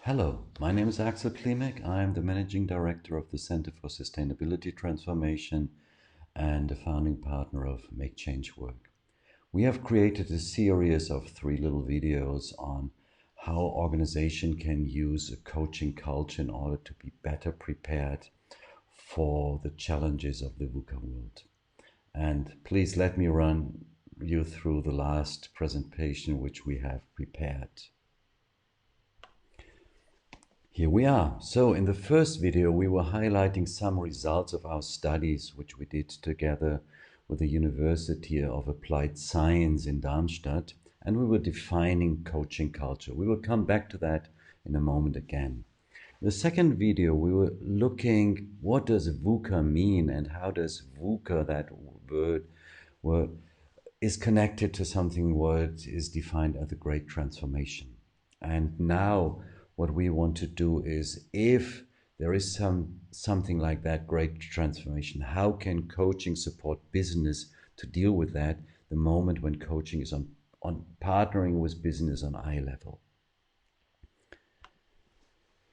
Hello, my name is Axel Klimek. I am the Managing Director of the Center for Sustainability Transformation and a founding partner of Make Change Work. We have created a series of 3 little videos on how organization can use a coaching culture in order to be better prepared for the challenges of the VUCA world. And please let me run you through the last presentation which we have prepared. Here we are. So in the first video, we were highlighting some results of our studies, which we did together with the University of Applied Science in Darmstadt, and we were defining coaching culture. We will come back to that in a moment again. In the second video, we were looking what does VUCA mean and how does VUCA, that word is connected to something what is defined as the Great Transformation. And now what we want to do is, if there is something like that great transformation, how can coaching support business to deal with that the moment when coaching is on partnering with business on eye level?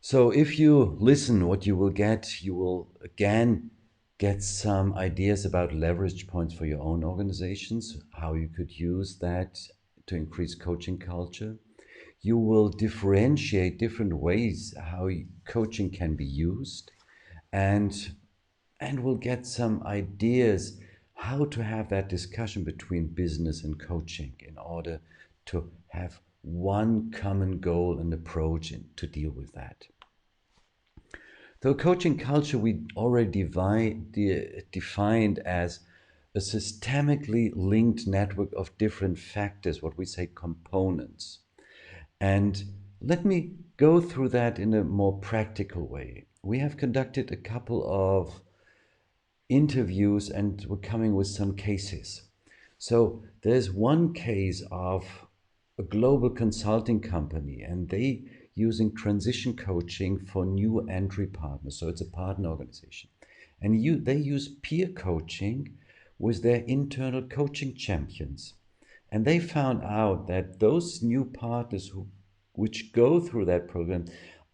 So if you listen, what you will again get some ideas about leverage points for your own organizations, how you could use that to increase coaching culture. You will differentiate different ways how coaching can be used, and we'll get some ideas how to have that discussion between business and coaching in order to have one common goal and approach to deal with that. So coaching culture we already defined as a systemically linked network of different factors, what we say components. And let me go through that in a more practical way. We have conducted a couple of interviews and we're coming with some cases. So there's one case of a global consulting company, and they using transition coaching for new entry partners. So it's a partner organization. And they use peer coaching with their internal coaching champions. And they found out that those new partners which go through that program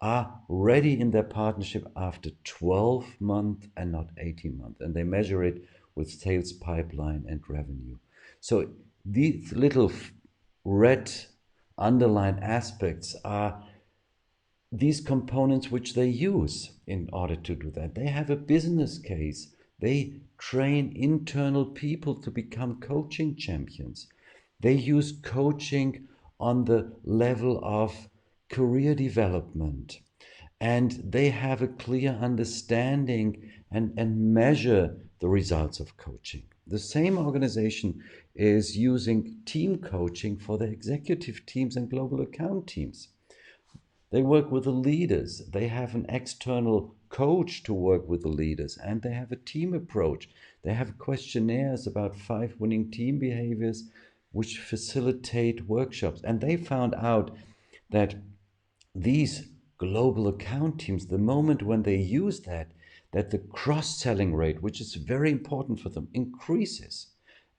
are ready in their partnership after 12 months and not 18 months. And they measure it with sales pipeline and revenue. So these little red underlined aspects are these components which they use in order to do that. They have a business case. They train internal people to become coaching champions. They use coaching on the level of career development, and they have a clear understanding and measure the results of coaching. The same organization is using team coaching for the executive teams and global account teams. They work with the leaders. They have an external coach to work with the leaders, and they have a team approach. They have questionnaires about 5 winning team behaviors which facilitate workshops. And they found out that these global account teams, the moment when they use that the cross-selling rate, which is very important for them, increases.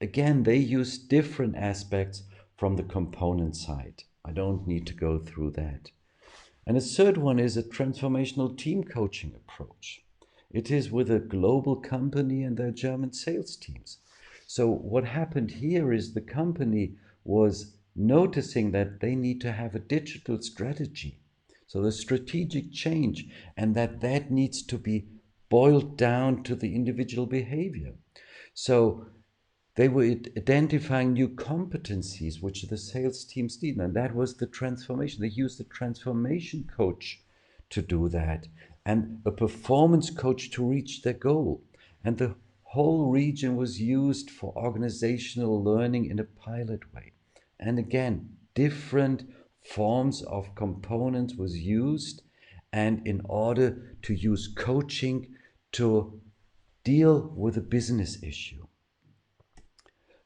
Again, they use different aspects from the component side. I don't need to go through that. And a third one is a transformational team coaching approach. It is with a global company and their German sales teams. So what happened here is the company was noticing that they need to have a digital strategy. So the strategic change, and that needs to be boiled down to the individual behavior. So they were identifying new competencies which the sales teams need, and that was the transformation. They used the transformation coach to do that, and a performance coach to reach their goal. And the whole region was used for organizational learning in a pilot way. And again, different forms of components was used, and in order to use coaching to deal with a business issue.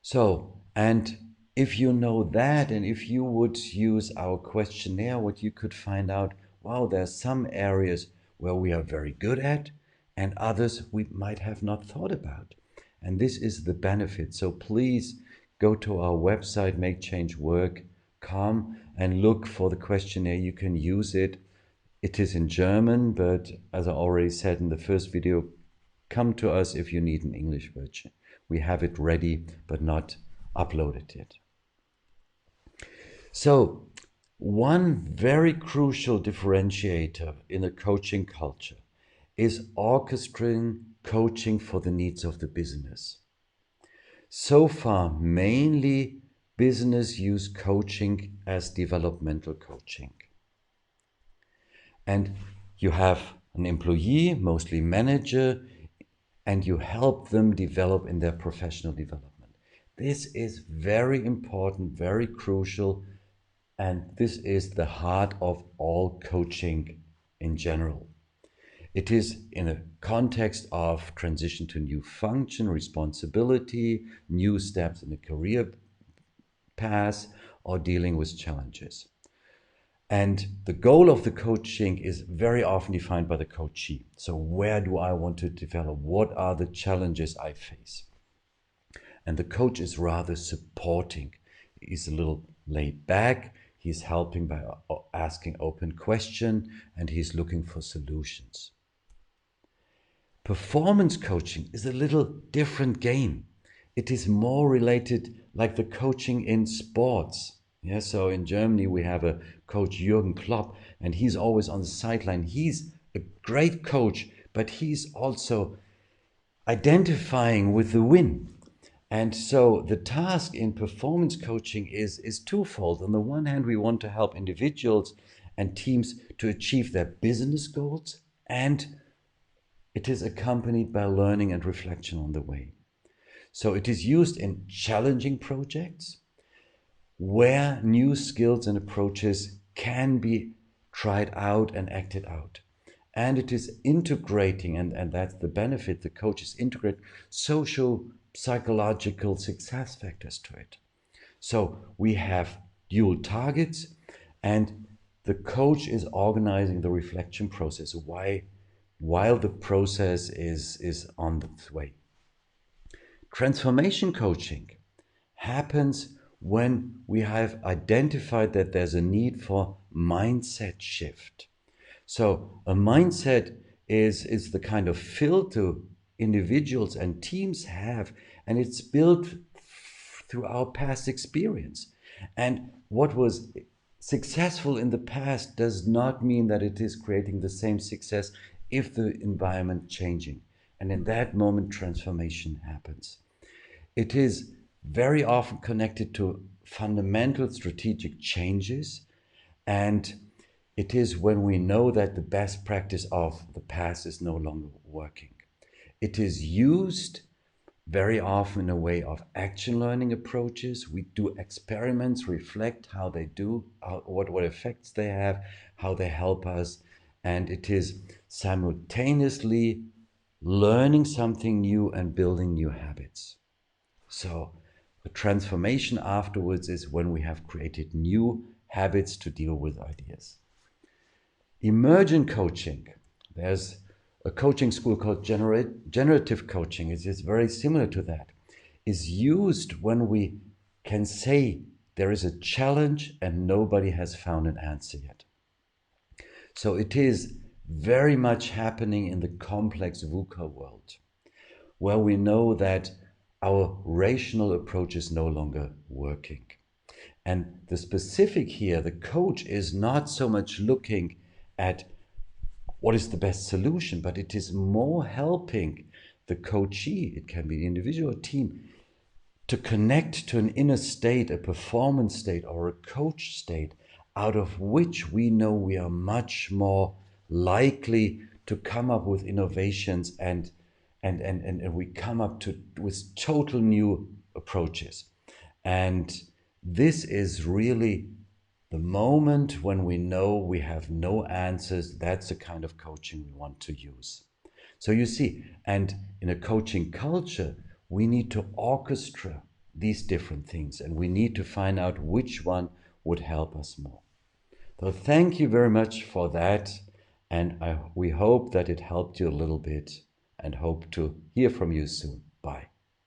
So, and if you know that, and if you would use our questionnaire, what you could find out, wow, there are some areas where we are very good at, and others we might have not thought about. And this is the benefit. So please go to our website, makechangework.com, and look for the questionnaire. You can use it. It is in German, but as I already said in the first video, come to us if you need an English version. We have it ready, but not uploaded yet. So, one very crucial differentiator in a coaching culture is orchestrating coaching for the needs of the business. So far, mainly business use coaching as developmental coaching. And you have an employee, mostly manager, and you help them develop in their professional development. This is very important, very crucial, and this is the heart of all coaching in general. It is in a context of transition to new function, responsibility, new steps in a career path, or dealing with challenges. And the goal of the coaching is very often defined by the coachee. So where do I want to develop? What are the challenges I face? And the coach is rather supporting. He's a little laid back. He's helping by asking open questions, and he's looking for solutions. Performance coaching is a little different game. It is more related like the coaching in sports. Yeah, so in Germany we have a coach Jürgen Klopp, and he's always on the sideline. He's a great coach, but he's also identifying with the win. And so the task in performance coaching is twofold. On the one hand, we want to help individuals and teams to achieve their business goals, and it is accompanied by learning and reflection on the way. So it is used in challenging projects where new skills and approaches can be tried out and acted out. And it is integrating, and that's the benefit, the coaches integrate social, psychological success factors to it. So we have dual targets, and the coach is organizing the reflection process while the process is on its way. Transformation coaching happens when we have identified that there's a need for mindset shift. So a mindset is the kind of filter individuals and teams have, and it's built through our past experience. And what was successful in the past does not mean that it is creating the same success if the environment changing. And in that moment, transformation happens. It is very often connected to fundamental strategic changes, and it is when we know that the best practice of the past is no longer working. It is used very often in a way of action learning approaches. We do experiments, reflect how they do, what effects they have, how they help us, and it is simultaneously learning something new and building new habits. So the transformation afterwards is when we have created new habits to deal with ideas. Emergent coaching, there's a coaching school called generative coaching, it's very similar to that, is used when we can say there is a challenge and nobody has found an answer yet. So it is very much happening in the complex VUCA world, where we know that our rational approach is no longer working. And the specific here, the coach is not so much looking at what is the best solution, but it is more helping the coachee, it can be the individual team, to connect to an inner state, a performance state or a coach state, out of which we know we are much more likely to come up with innovations and we come up with total new approaches. And this is really the moment when we know we have no answers. That's the kind of coaching we want to use. So you see, and in a coaching culture, we need to orchestrate these different things, and we need to find out which one would help us more. So thank you very much for that, and we hope that it helped you a little bit, and hope to hear from you soon. Bye.